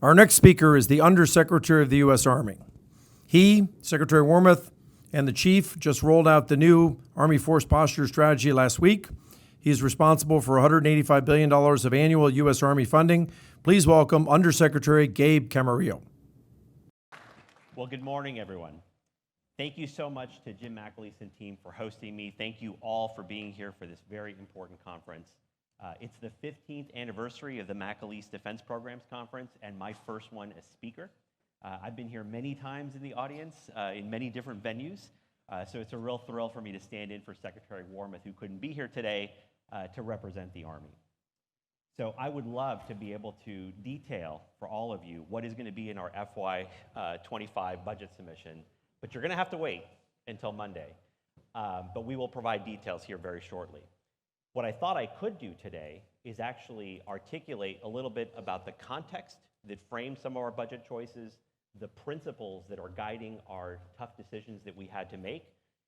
Our next speaker is the Undersecretary of the U.S. Army. He, Secretary Wormuth, and the Chief just rolled out the new Army Force Posture Strategy last week. He is responsible for $185 billion of annual U.S. Army funding. Please welcome Undersecretary Gabe Camarillo. Well, good morning, everyone. Thank you so much to Jim McAleese and team for hosting me. Thank you all for being here for this very important conference. It's the 15th anniversary of the McAleese Defense Programs Conference and my first one as speaker. I've been here many times in the audience in many different venues, so it's a real thrill for me to stand in for Secretary Wormuth, who couldn't be here today, to represent the Army. So I would love to be able to detail for all of you what is going to be in our FY25 budget submission, but you're going to have to wait until Monday. But we will provide details here very shortly. What I thought I could do today is actually articulate a little bit about the context that frames some of our budget choices, the principles that are guiding our tough decisions that we had to make,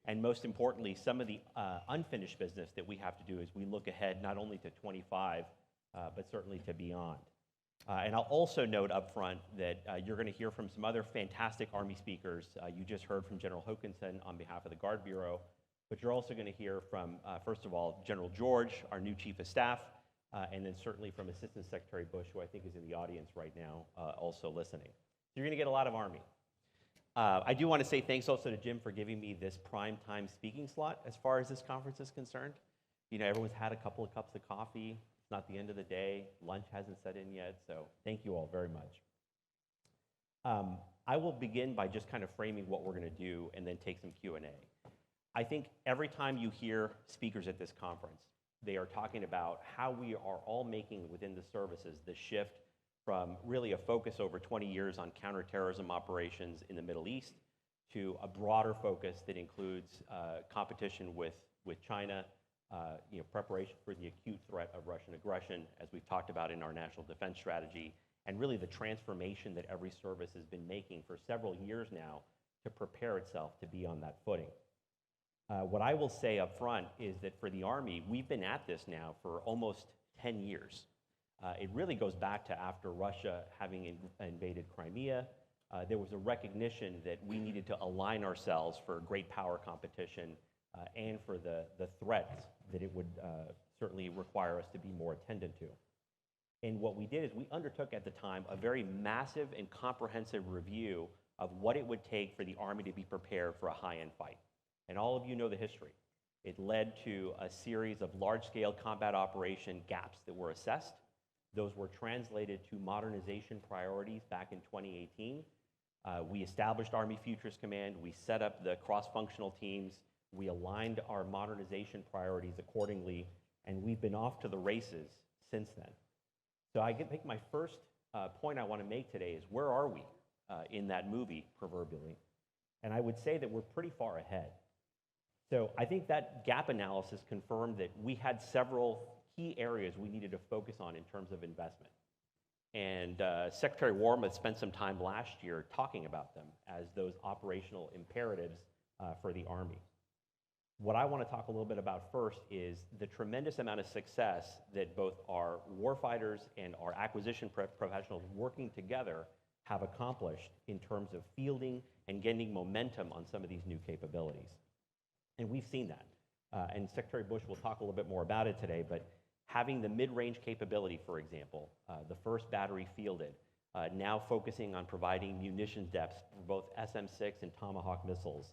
and most importantly, some of the unfinished business that we have to do as we look ahead not only to 25, but certainly to beyond. And I'll also note up front that you're going to hear from some other fantastic Army speakers. You just heard from General Hokanson on behalf of the Guard Bureau, but you're also going to hear from, first of all, General George, our new Chief of Staff, and then certainly from Assistant Secretary Bush, who I think is in the audience right now, also listening. So you're going to get a lot of Army. I do want to say thanks also to Jim for giving me this prime time speaking slot as far as this conference is concerned. You know, everyone's had a couple of cups of coffee. It's not the end of the day. Lunch hasn't set in yet, so thank you all very much. I will begin by just kind of framing what we're going to do and then take some Q&A. I think every time you hear speakers at this conference, they are talking about how we are all making within the services the shift from really a focus over 20 years on counterterrorism operations in the Middle East to a broader focus that includes competition with China, preparation for the acute threat of Russian aggression, as we've talked about in our national defense strategy, and really the transformation that every service has been making for several years now to prepare itself to be on that footing. What I will say up front is that for the Army, we've been at this now for almost 10 years. It really goes back to after Russia having invaded Crimea. There was a recognition that we needed to align ourselves for great power competition and for the threats that it would certainly require us to be more attendant to. And what we did is we undertook at the time a very massive and comprehensive review of what it would take for the Army to be prepared for a high-end fight. And all of you know the history. It led to a series of large-scale combat operation gaps that were assessed. Those were translated to modernization priorities back in 2018. We established Army Futures Command. We set up the cross-functional teams. We aligned our modernization priorities accordingly, and we've been off to the races since then. So I think my first point I want to make today is where are we in that movie, proverbially? And I would say that we're pretty far ahead. So I think that gap analysis confirmed that we had several key areas we needed to focus on in terms of investment. And Secretary Wormuth spent some time last year talking about them as those operational imperatives for the Army. What I want to talk a little bit about first is the tremendous amount of success that both our warfighters and our acquisition professionals working together have accomplished in terms of fielding and getting momentum on some of these new capabilities. And we've seen that. And Secretary Bush will talk a little bit more about it today, but having the mid-range capability, for example, the first battery fielded, now focusing on providing munitions depths for both SM-6 and Tomahawk missiles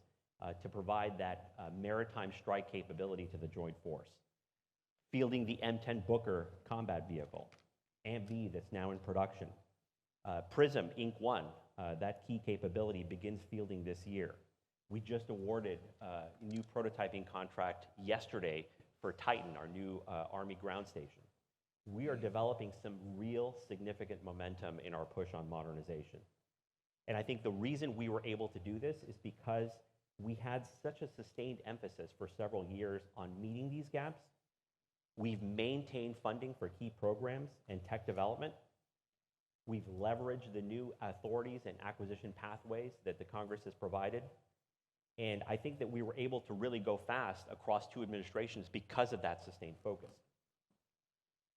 to provide that maritime strike capability to the joint force. Fielding the M10 Booker combat vehicle, AMV that's now in production. PRISM Inc. 1, that key capability begins fielding this year. We just awarded a new prototyping contract yesterday for Titan, our new Army ground station. We are developing some real significant momentum in our push on modernization. And I think the reason we were able to do this is because we had such a sustained emphasis for several years on meeting these gaps. We've maintained funding for key programs and tech development. We've leveraged the new authorities and acquisition pathways that the Congress has provided. And I think that we were able to really go fast across two administrations because of that sustained focus.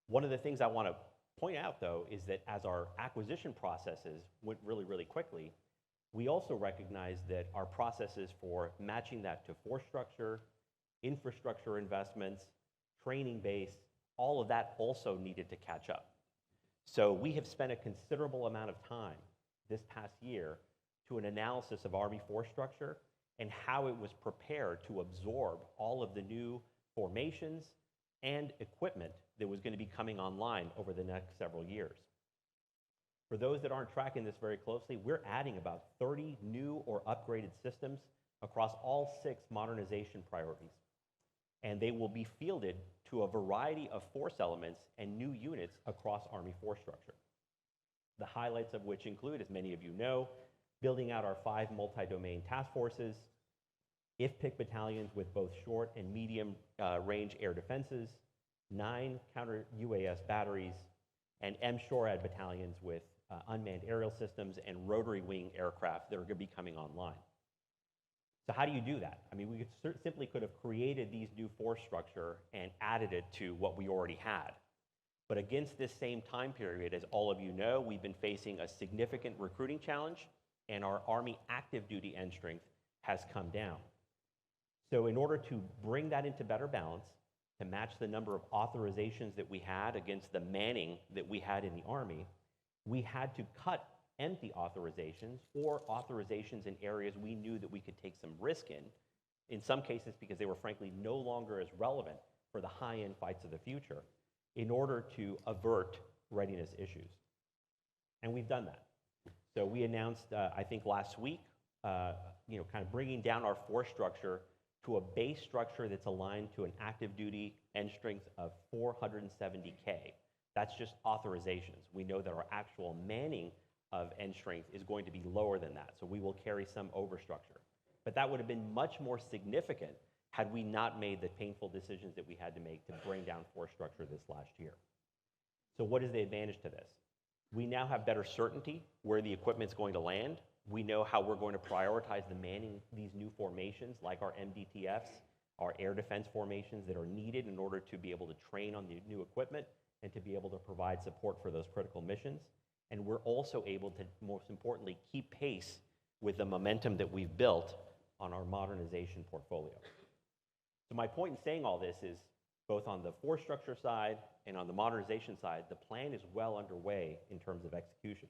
One of the things I want to point out, though, is that as our acquisition processes went really, really quickly, we also recognized that our processes for matching that to force structure, infrastructure investments, training base, all of that also needed to catch up. So we have spent a considerable amount of time this past year to an analysis of Army force structure and how it was prepared to absorb all of the new formations and equipment that was going to be coming online over the next several years. For those that aren't tracking this very closely, we're adding about 30 new or upgraded systems across all 6 modernization priorities. And they will be fielded to a variety of force elements and new units across Army force structure. The highlights of which include, as many of you know, building out our 5 multi-domain task forces, IFPC battalions with both short and medium range air defenses, 9 counter-UAS batteries, and MSHORAD battalions with unmanned aerial systems and rotary wing aircraft that are going to be coming online. So how do you do that? I mean, we simply could have created these new force structure and added it to what we already had. But against this same time period, as all of you know, we've been facing a significant recruiting challenge, and our Army active duty end strength has come down. So in order to bring that into better balance, to match the number of authorizations that we had against the manning that we had in the Army, we had to cut empty authorizations or authorizations in areas we knew that we could take some risk in some cases because they were frankly no longer as relevant for the high-end fights of the future, in order to avert readiness issues. And we've done that. So we announced, I think last week, kind of bringing down our force structure to a base structure that's aligned to an active duty end strength of 470K. That's just authorizations. We know that our actual manning of end strength is going to be lower than that, so we will carry some overstructure. But that would have been much more significant had we not made the painful decisions that we had to make to bring down force structure this last year. So what is the advantage to this? We now have better certainty where the equipment's going to land. We know how we're going to prioritize the manning these new formations, like our MDTFs, our air defense formations that are needed in order to be able to train on the new equipment and to be able to provide support for those critical missions. And we're also able to, most importantly, keep pace with the momentum that we've built on our modernization portfolio. So my point in saying all this is, both on the force structure side and on the modernization side, the plan is well underway in terms of execution.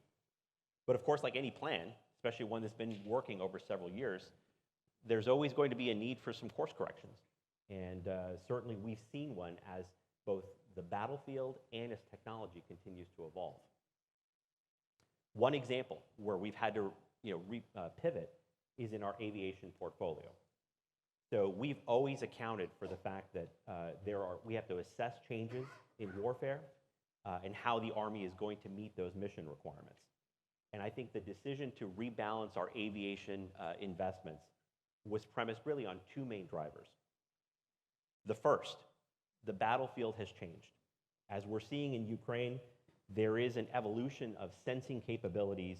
But of course, like any plan, especially one that's been working over several years, there's always going to be a need for some course corrections. And certainly we've seen one as both the battlefield and as technology continues to evolve. One example where we've had to pivot is in our aviation portfolio. So we've always accounted for the fact that we have to assess changes in warfare and how the Army is going to meet those mission requirements. And I think the decision to rebalance our aviation investments was premised really on 2 main drivers. The first, the battlefield has changed. As we're seeing in Ukraine, there is an evolution of sensing capabilities,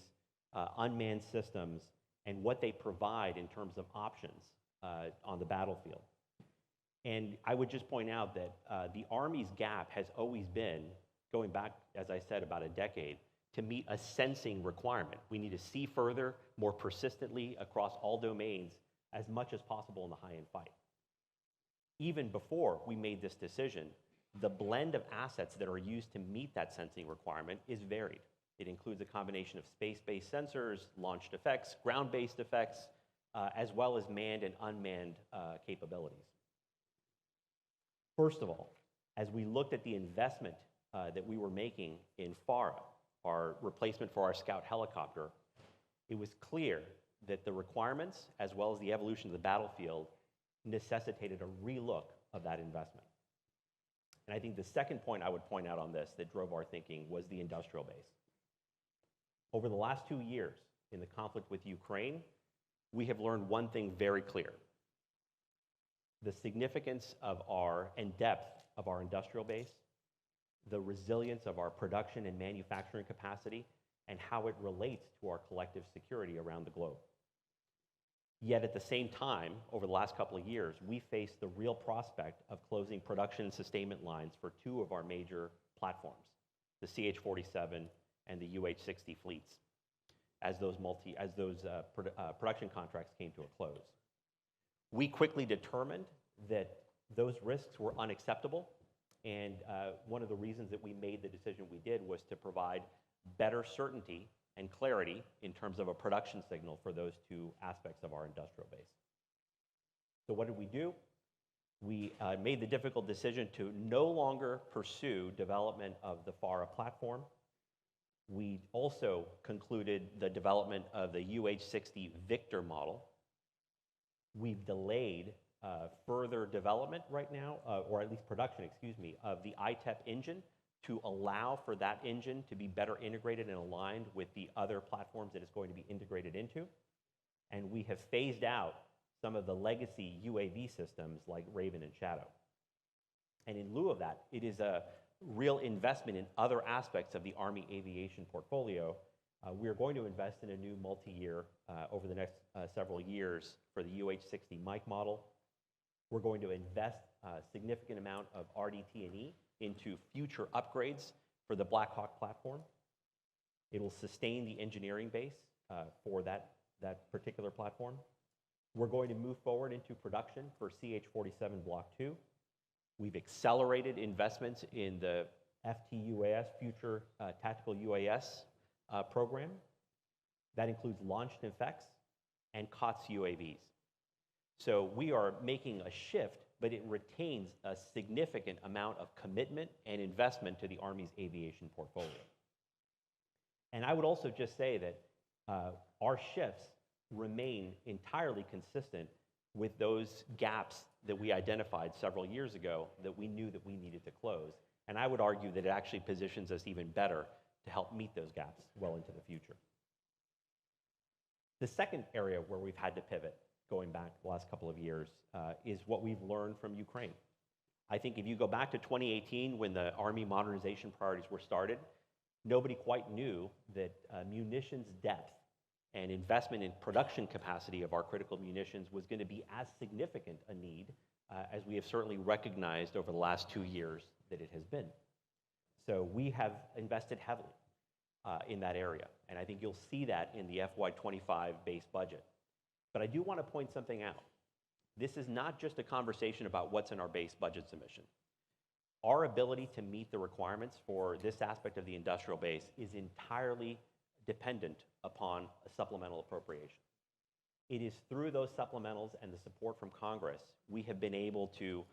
unmanned systems, and what they provide in terms of options on the battlefield. And I would just point out that the Army's gap has always been, going back, as I said, about a decade, to meet a sensing requirement. We need to see further, more persistently across all domains as much as possible in the high-end fight. Even before we made this decision, the blend of assets that are used to meet that sensing requirement is varied. It includes a combination of space-based sensors, launched effects, ground-based effects, as well as manned and unmanned capabilities. First of all, as we looked at the investment that we were making in FARA, our replacement for our Scout helicopter, it was clear that the requirements, as well as the evolution of the battlefield, necessitated a relook of that investment. And I think the second point I would point out on this that drove our thinking was the industrial base. Over the last 2 years in the conflict with Ukraine, we have learned one thing very clear: the significance of and depth of our industrial base, the resilience of our production and manufacturing capacity, and how it relates to our collective security around the globe. Yet at the same time, over the last couple of years, we faced the real prospect of closing production and sustainment lines for 2 of our major platforms. the CH-47 and the UH-60 fleets as those production contracts came to a close. We quickly determined that those risks were unacceptable, and one of the reasons that we made the decision we did was to provide better certainty and clarity in terms of a production signal for those two aspects of our industrial base. So what did we do? We made the difficult decision to no longer pursue development of the FARA platform. We also concluded the development of the UH-60 Victor model. We've delayed further development right now, or at least production, of the ITEP engine to allow for that engine to be better integrated and aligned with the other platforms that it's going to be integrated into. And we have phased out some of the legacy UAV systems like Raven and Shadow. And in lieu of that, it is a real investment in other aspects of the Army aviation portfolio. We are going to invest in a new multi-year over the next several years for the UH-60 Mike model. We're going to invest a significant amount of RDT&E into future upgrades for the Black Hawk platform. It will sustain the engineering base for that particular platform. We're going to move forward into production for CH-47 Block 2. We've accelerated investments in the FTUAS, Future Tactical UAS program. That includes launched effects and COTS UAVs. So we are making a shift, but it retains a significant amount of commitment and investment to the Army's aviation portfolio. And I would also just say that our shifts remain entirely consistent with those gaps that we identified several years ago that we knew that we needed to close. And I would argue that it actually positions us even better to help meet those gaps well into the future. The second area where we've had to pivot, going back the last couple of years, is what we've learned from Ukraine. I think if you go back to 2018 when the Army modernization priorities were started, nobody quite knew that munitions depth and investment in production capacity of our critical munitions was going to be as significant a need as we have certainly recognized over the last 2 years that it has been. So we have invested heavily in that area, and I think you'll see that in the FY25 base budget. But I do want to point something out. This is not just a conversation about what's in our base budget submission. Our ability to meet the requirements for this aspect of the industrial base is entirely dependent upon a supplemental appropriation. It is through those supplementals and the support from Congress we have been able to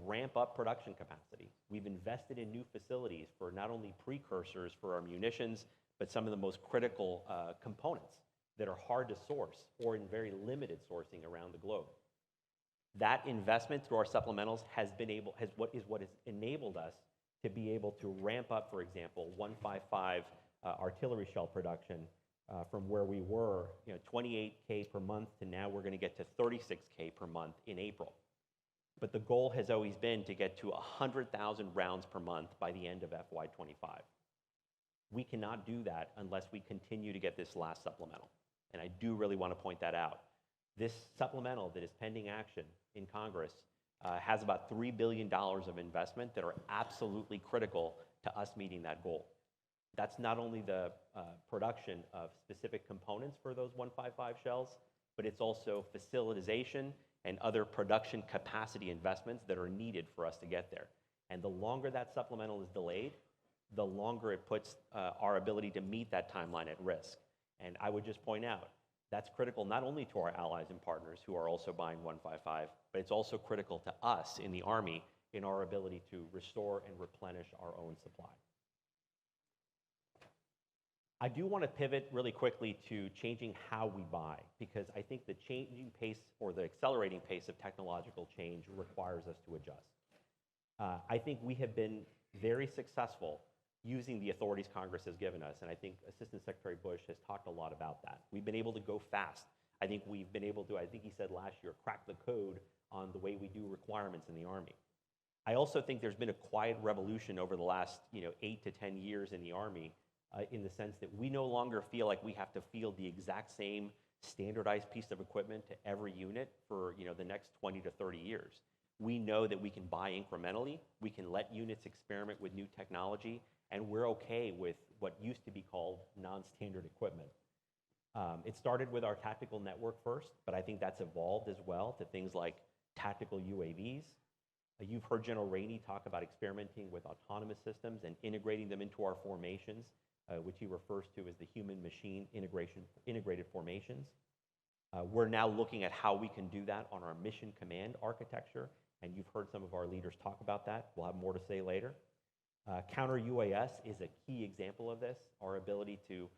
ramp up production capacity. We've invested in new facilities for not only precursors for our munitions, but some of the most critical components that are hard to source or in very limited sourcing around the globe. That investment through our supplementals has what has enabled us to be able to ramp up, for example, 155 artillery shell production from where we were 28K per month to now we're going to get to 36K per month in April. But the goal has always been to get to 100,000 rounds per month by the end of FY25. We cannot do that unless we continue to get this last supplemental. And I do really want to point that out. This supplemental that is pending action in Congress has about $3 billion of investment that are absolutely critical to us meeting that goal. That's not only the production of specific components for those 155 shells, but it's also facilitization and other production capacity investments that are needed for us to get there. And the longer that supplemental is delayed, the longer it puts our ability to meet that timeline at risk. And I would just point out, that's critical not only to our allies and partners who are also buying 155, but it's also critical to us in the Army in our ability to restore and replenish our own supply. I do want to pivot really quickly to changing how we buy, because I think the changing pace or the accelerating pace of technological change requires us to adjust. I think we have been very successful using the authorities Congress has given us, and I think Assistant Secretary Bush has talked a lot about that. We've been able to go fast. I think we've been able to, I think he said last year, crack the code on the way we do requirements in the Army. I also think there's been a quiet revolution over the last 8 to 10 years in the Army in the sense that we no longer feel like we have to field the exact same standardized piece of equipment to every unit for the next 20 to 30 years. We know that we can buy incrementally, we can let units experiment with new technology, and we're okay with what used to be called non-standard equipment. It started with our tactical network first, but I think that's evolved as well to things like tactical UAVs. You've heard General Rainey talk about experimenting with autonomous systems and integrating them into our formations, which he refers to as the human-machine integrated formations. We're now looking at how we can do that on our mission command architecture, and you've heard some of our leaders talk about that. We'll have more to say later. Counter UAS is a key example of this, our ability to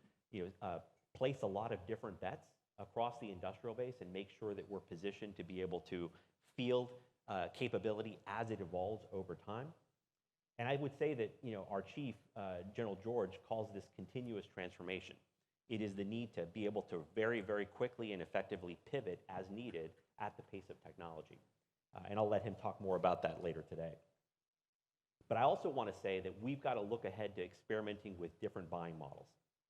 place a lot of different bets across the industrial base and make sure that we're positioned to be able to field capability as it evolves over time. And I would say that our chief, General George, calls this continuous transformation. It is the need to be able to very, very quickly and effectively pivot as needed at the pace of technology. And I'll let him talk more about that later today. But I also want to say that we've got to look ahead to experimenting with different buying models.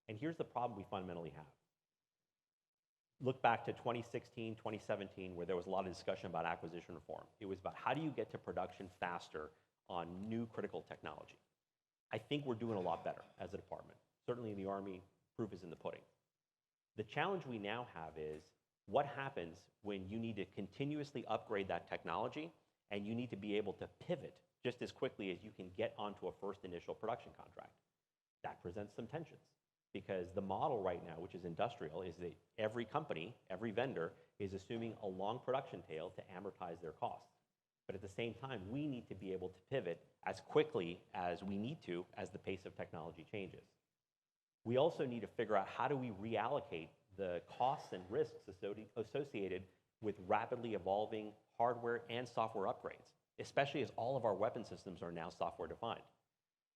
And here's the problem we fundamentally have. Look back to 2016, 2017, where there was a lot of discussion about acquisition reform. It was about how do you get to production faster on new critical technology. I think we're doing a lot better as a department. Certainly in the Army, proof is in the pudding. The challenge we now have is what happens when you need to continuously upgrade that technology and you need to be able to pivot just as quickly as you can get onto a first initial production contract. That presents some tensions because the model right now, which is industrial, is that every company, every vendor is assuming a long production tail to amortize their costs. But at the same time, we need to be able to pivot as quickly as we need to as the pace of technology changes. We also need to figure out how do we reallocate the costs and risks associated with rapidly evolving hardware and software upgrades, especially as all of our weapon systems are now software defined.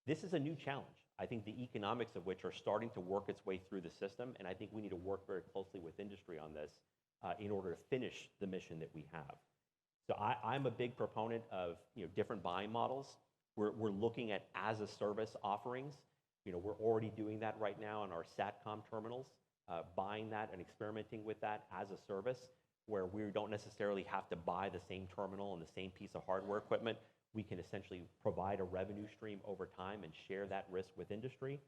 This is a new challenge. I think the economics of which are starting to work its way through the system, and I think we need to work very closely with industry on this in order to finish the mission that we have. So I'm a big proponent of different buying models. We're looking at as-a-service offerings. We're already doing that right now on our SATCOM terminals, buying that and experimenting with that as a service, where we don't necessarily have to buy the same terminal and the same piece of hardware equipment. We can essentially provide a revenue stream over time and share that risk with industry.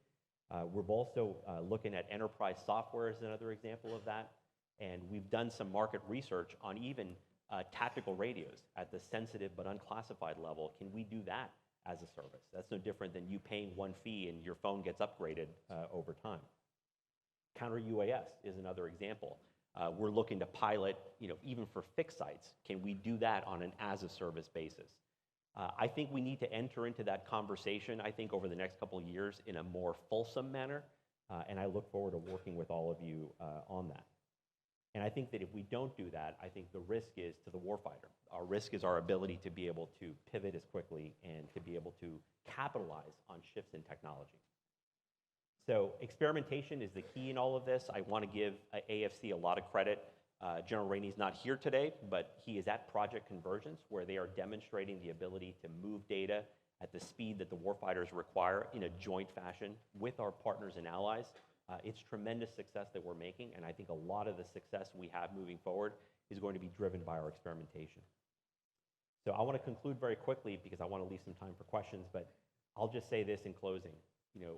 We're also looking at enterprise software as another example of that. And we've done some market research on even tactical radios at the sensitive but unclassified level. Can we do that as a service? That's no different than you paying one fee and your phone gets upgraded over time. Counter UAS is another example. We're looking to pilot, even for fixed sites. Can we do that on an as-a-service basis? I think we need to enter into that conversation, I think, over the next couple of years in a more fulsome manner, and I look forward to working with all of you on that. And I think that if we don't do that, I think the risk is to the warfighter. Our risk is our ability to be able to pivot as quickly and to be able to capitalize on shifts in technology. So experimentation is the key in all of this. I want to give AFC a lot of credit. General Rainey's not here today, but he is at Project Convergence, where they are demonstrating the ability to move data at the speed that the warfighters require in a joint fashion with our partners and allies. It's tremendous success that we're making, and I think a lot of the success we have moving forward is going to be driven by our experimentation. So I want to conclude very quickly because I want to leave some time for questions, but I'll just say this in closing.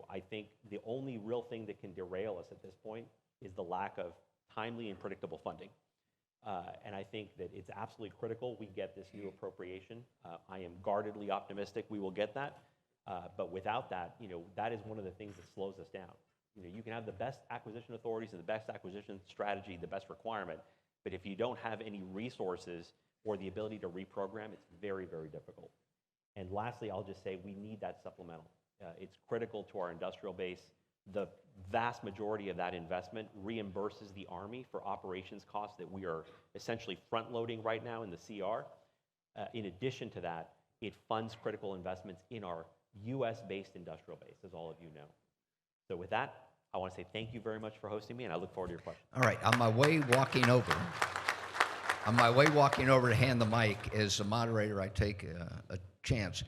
I think the only real thing that can derail us at this point is the lack of timely and predictable funding. And I think that it's absolutely critical we get this new appropriation. I am guardedly optimistic we will get that, but without that, that is one of the things that slows us down. You can have the best acquisition authorities and the best acquisition strategy, the best requirement, but if you don't have any resources or the ability to reprogram, it's very, very difficult. And lastly, I'll just say we need that supplemental. It's critical to our industrial base. The vast majority of that investment reimburses the Army for operations costs that we are essentially front-loading right now in the CR. In addition to that, it funds critical investments in our US-based industrial base, as all of you know. So with that, I want to say thank you very much for hosting me, and I look forward to your questions. All right, on my way walking over to hand the mic, as a moderator, I take a chance.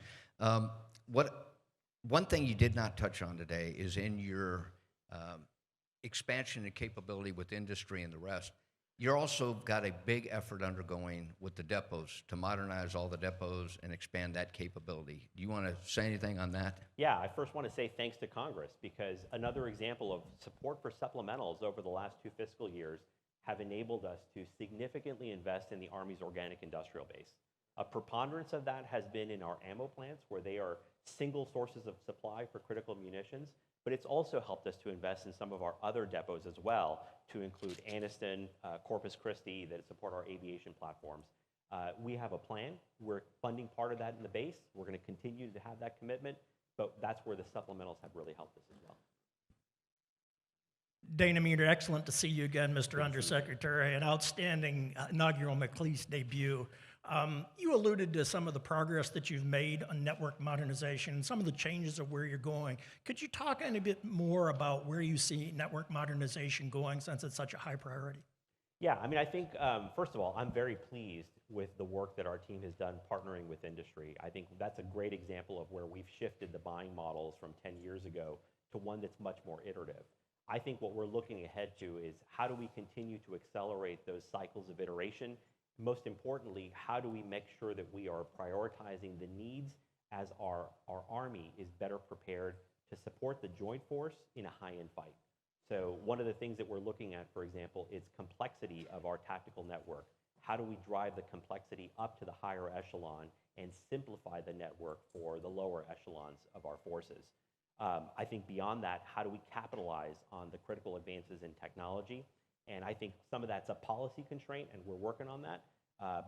One thing you did not touch on today is in your expansion and capability with industry and the rest, You're also got a big effort undergoing with the depots to modernize all the depots and expand that capability. Do you want to say anything on that? Yeah, I first want to say thanks to Congress, because another example of support for supplementals over the last 2 fiscal years have enabled us to significantly invest in the Army's organic industrial base. A preponderance of that has been in our ammo plants, where they are single sources of supply for critical munitions, but it's also helped us to invest in some of our other depots as well, to include Anniston, Corpus Christi, that support our aviation platforms. We have a plan. We're funding part of that in the base. We're going to continue to have that commitment, but that's where the supplementals have really helped us as well. Dana Meter, excellent to see you again, Mr. Undersecretary. An outstanding inaugural McAleese debut. You alluded to some of the progress that you've made on network modernization, some of the changes of where you're going. Could you talk a bit more about where you see network modernization going, since it's such a high priority? Yeah, I mean, I think, first of all, I'm very pleased with the work that our team has done partnering with industry. I think that's a great example of where we've shifted the buying models from 10 years ago to one that's much more iterative. I think what we're looking ahead to is, how do we continue to accelerate those cycles of iteration? Most importantly, how do we make sure that we are prioritizing the needs as our Army is better prepared to support the joint force in a high-end fight? So one of the things that we're looking at, for example, is complexity of our tactical network. How do we drive the complexity up to the higher echelon and simplify the network for the lower echelons of our forces? I think beyond that, how do we capitalize on the critical advances in technology? And I think some of that's a policy constraint, and we're working on that.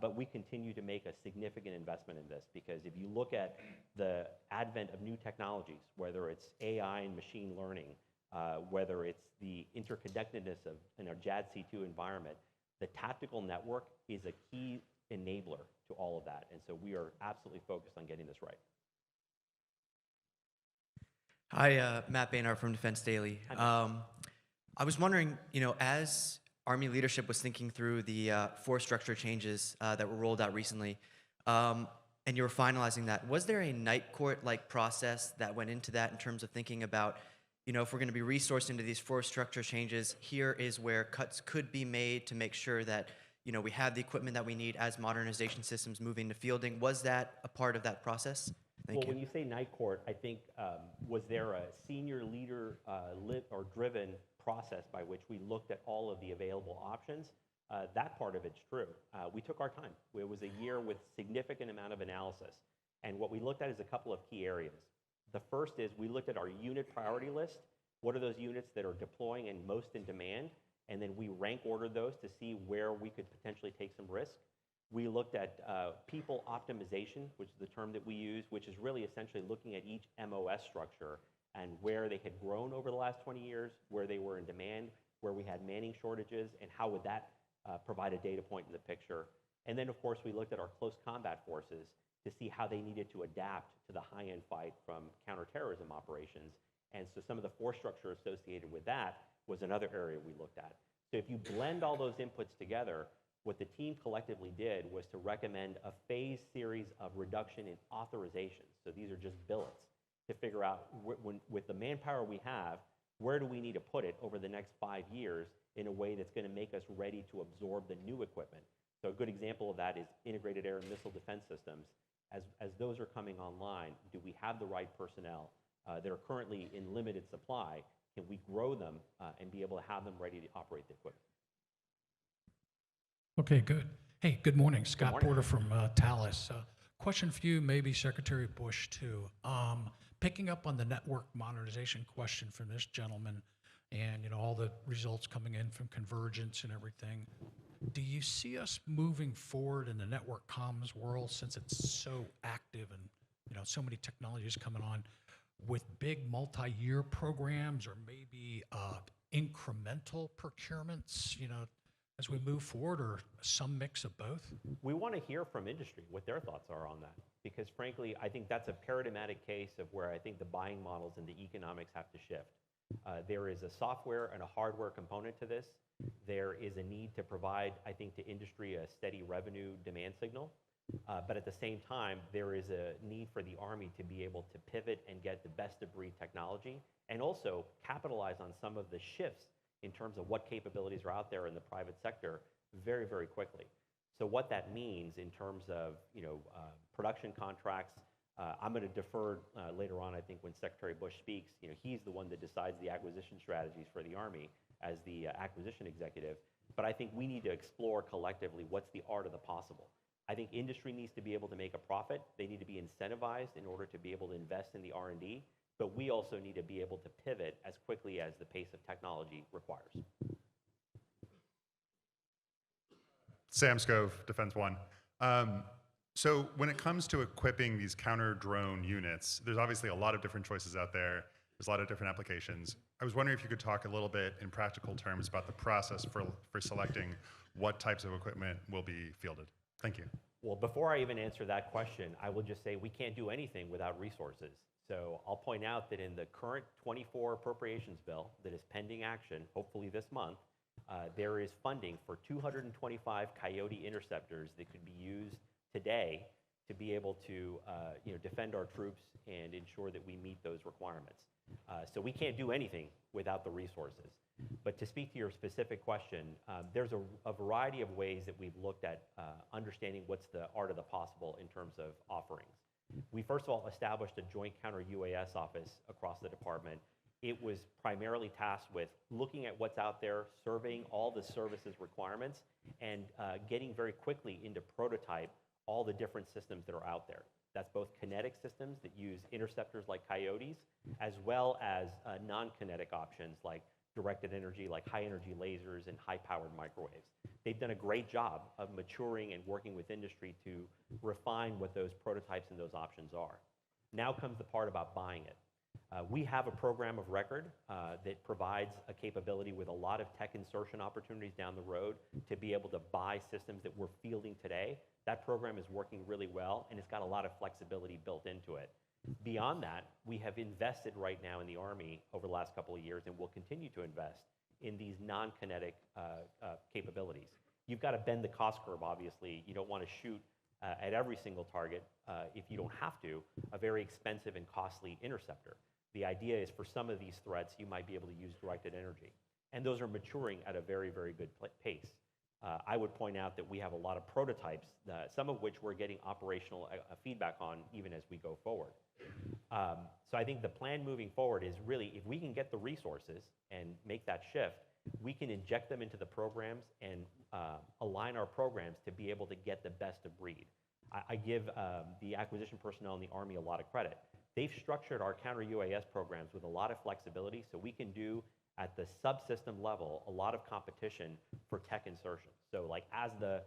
But we continue to make a significant investment in this, because if you look at the advent of new technologies, whether it's AI and machine learning, whether it's the interconnectedness of in our JADC2 environment, the tactical network is a key enabler to all of that. And so we are absolutely focused on getting this right. Hi, Matt Baynard from Defense Daily. I was wondering, as Army leadership was thinking through the force structure changes that were rolled out recently, and you were finalizing that, was there a night court-like process that went into that in terms of thinking about, if we're going to be resourced into these force structure changes, here is where cuts could be made to make sure that, we have the equipment that we need as modernization systems move into fielding? Was that a part of that process? Thank you. When you say night court, I think, was there a senior leader driven process by which we looked at all of the available options? That part of it's true. We took our time. It was a year with significant amount of analysis. And what we looked at is a couple of key areas. The first is we looked at our unit priority list. What are those units that are deploying and most in demand? And then we rank ordered those to see where we could potentially take some risk. We looked at people optimization, which is the term that we use, which is really essentially looking at each MOS structure and where they had grown over the last 20 years, where they were in demand, where we had manning shortages, and how would that provide a data point in the picture. And then, of course, we looked at our close combat forces to see how they needed to adapt to the high-end fight from counterterrorism operations. And so some of the force structure associated with that was another area we looked at. So if you blend all those inputs together, what the team collectively did was to recommend a phased series of reduction in authorizations. So these are just billets to figure out, with the manpower we have, where do we need to put it over the next 5 years in a way that's going to make us ready to absorb the new equipment. So a good example of that is integrated air and missile defense systems. As those are coming online, do we have the right personnel that are currently in limited supply? Can we grow them and be able to have them ready to operate the equipment? Okay, good. Hey, good morning. Scott morning. Porter from Thales. Question for you, maybe Secretary Bush too. Picking up on the network modernization question from this gentleman, and all the results coming in from convergence and everything. Do you see us moving forward in the network comms world, since it's so active and so many technologies coming on, with big multi-year programs, or maybe incremental procurements, as we move forward, or some mix of both? We want to hear from industry what their thoughts are on that, because frankly, I think that's a paradigmatic case of where I think the buying models and the economics have to shift. There is a software and a hardware component to this. There is a need to provide, I think, to industry a steady revenue demand signal. But at the same time, there is a need for the Army to be able to pivot and get the best of breed technology, and also capitalize on some of the shifts in terms of what capabilities are out there in the private sector very, very quickly. So what that means in terms of production contracts, I'm going to defer later on. I think when Secretary Bush speaks, he's the one that decides the acquisition strategies for the Army as the acquisition executive. But I think we need to explore collectively what's the art of the possible. I think industry needs to be able to make a profit. They need to be incentivized in order to be able to invest in the R&D. But we also need to be able to pivot as quickly as the pace of technology requires. Sam Scove, Defense One. So when it comes to equipping these counter-drone units, there's obviously a lot of different choices out there. There's a lot of different applications. I was wondering if you could talk a little bit in practical terms about the process for selecting what types of equipment will be fielded. Thank you. Well, before I even answer that question, I will just say we can't do anything without resources. So I'll point out that in the current 24 appropriations bill that is pending action, hopefully this month, there is funding for 225 Coyote interceptors that could be used today to be able to defend our troops and ensure that we meet those requirements. So we can't do anything without the resources. But to speak to your specific question, there's a variety of ways that we've looked at understanding what's the art of the possible in terms of offerings. We first of all established a joint counter UAS office across the department. It was primarily tasked with looking at what's out there, surveying all the services requirements, and getting very quickly into prototype all the different systems that are out there. That's both kinetic systems that use interceptors like Coyotes, as well as non-kinetic options like directed energy, like high energy lasers and high powered microwaves. They've done a great job of maturing and working with industry to refine what those prototypes and those options are. Now comes the part about buying it. We have a program of record that provides a capability with a lot of tech insertion opportunities down the road to be able to buy systems that we're fielding today. That program is working really well, and it's got a lot of flexibility built into it. Beyond that, we have invested right now in the Army over the last couple of years, and will continue to invest in these non-kinetic capabilities. You've got to bend the cost curve, obviously. You don't want to shoot at every single target, if you don't have to, a very expensive and costly interceptor. The idea is for some of these threats, you might be able to use directed energy. And those are maturing at a very, very good pace. I would point out that we have a lot of prototypes, some of which we're getting operational feedback on even as we go forward. So I think the plan moving forward is really, if we can get the resources and make that shift, we can inject them into the programs and align our programs to be able to get the best of breed. I give the acquisition personnel in the Army a lot of credit. They've structured our counter UAS programs with a lot of flexibility, so we can do at the subsystem level a lot of competition for tech insertion. So like as the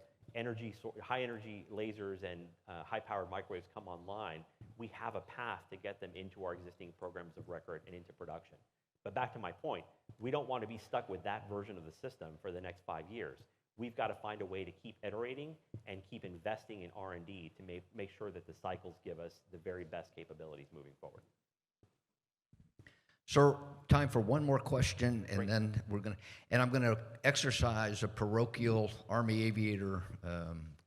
high energy lasers and high powered microwaves come online, we have a path to get them into our existing programs of record and into production. But back to my point, we don't want to be stuck with that version of the system for the next 5 years. We've got to find a way to keep iterating and keep investing in R&D to make sure that the cycles give us the very best capabilities moving forward. Sir, time for one more question, and then I'm going to exercise a parochial Army aviator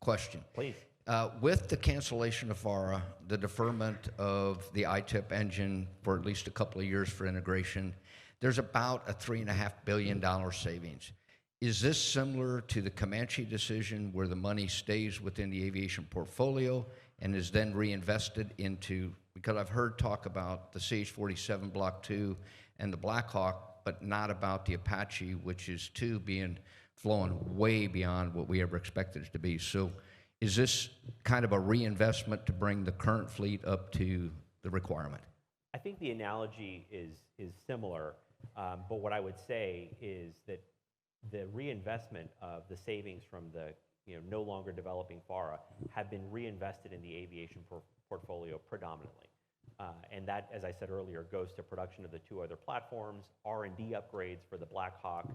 question. Please. With the cancellation of FARA, the deferment of the ITIP engine for at least a couple of years for integration, there's about a $3.5 billion savings. Is this similar to the Comanche decision where the money stays within the aviation portfolio and is then reinvested into, because I've heard talk about the CH-47 Block 2 and the Black Hawk, but not about the Apache, which is being flown way beyond what we ever expected it to be. So is this kind of a reinvestment to bring the current fleet up to the requirement? I think the analogy is similar, but what I would say is that the reinvestment of the savings from the no longer developing FARA have been reinvested in the aviation portfolio predominantly. And that, as I said earlier, goes to production of the 2 other platforms, R&D upgrades for the Black Hawk,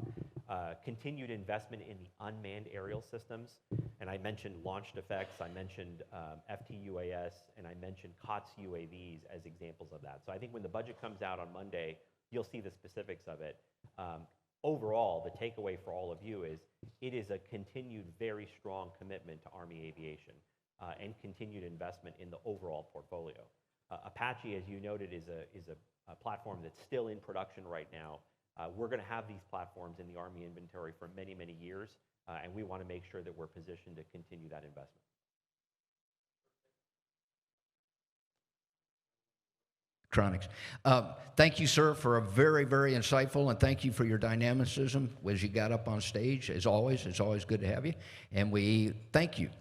continued investment in the unmanned aerial systems. And I mentioned launched effects, I mentioned FTUAS, and I mentioned COTS UAVs as examples of that. So I think when the budget comes out on Monday, you'll see the specifics of it. Overall, the takeaway for all of you is it is a continued very strong commitment to Army aviation and continued investment in the overall portfolio. Apache, as you noted, is a platform that's still in production right now. We're going to have these platforms in the Army inventory for many, many years, and we want to make sure that we're positioned to continue that investment. Electronics. Thank you, sir, for a very, very insightful, and thank you for your dynamicism as you got up on stage. As always, it's always good to have you, and we thank you.